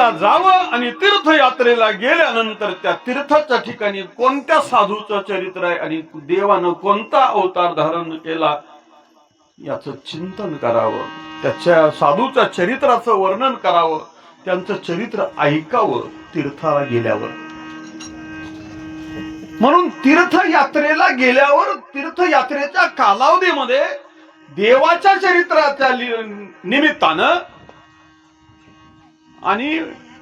तीर्थयात्रेला जावं आणि तीर्थयात्रेला गेल्यानंतर त्या तीर्थाच्या ठिकाणी कोणत्या साधूचं चरित्र आहे आणि देवानं कोणता अवतार धारण केला याचं चिंतन करावं, त्याच्या साधूच्या चरित्राचं वर्णन करावं, त्यांचं चरित्र ऐकावं तीर्थाला गेल्यावर. म्हणून तीर्थयात्रेला गेल्यावर तीर्थयात्रेच्या कालावधीमध्ये देवाच्या चरित्राच्या निमित्तानं आणि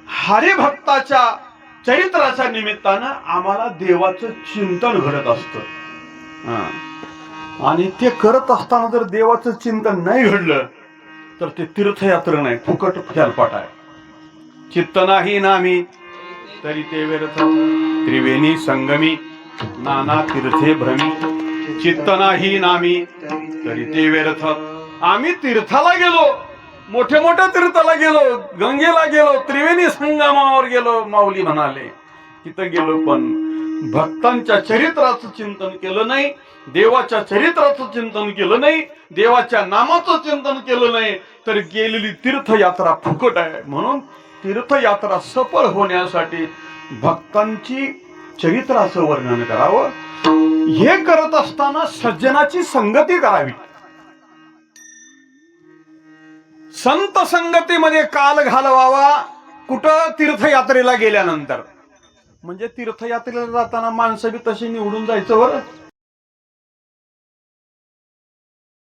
हरिभक्ताच्या चरित्राच्या निमित्तानं आम्हाला देवाचं चिंतन घडत असतं. आणि ते करत असताना जर देवाचं चिंतन नाही घडलं तर ते तीर्थयात्रा नाही, फुकट खेळपाट आहे. चित्त नाही नामी तरी ते व्यर्थ, त्रिवेणी संगमी नाना तीर्थे भ्रमी. चित्त नाही नामी तरी ते व्यर्थ. आम्ही तीर्थाला गेलो, मोठ्या मोठ्या तीर्थाला गेलो, गंगेला गेलो, त्रिवेणी संगमावर गेलो, माऊली म्हणाले तिथं गेलो, पण भक्तांच्या चरित्राचं चिंतन केलं नाही, देवाच्या चरित्राचं चिंतन केलं नाही, देवाच्या नामाचं चिंतन केलं नाही, तर गेलेली तीर्थयात्रा फुकट आहे. म्हणून तीर्थयात्रा सफळ होण्यासाठी भक्तांची चरित्राचं वर्णन करावं. हे करत असताना सज्जनाची संगती करावी. संत संगतीमध्ये काल घालवावा. कुठं? तीर्थयात्रेला गेल्यानंतर. म्हणजे तीर्थयात्रेला जाताना माणसं बी तशी निवडून जायचं बरं.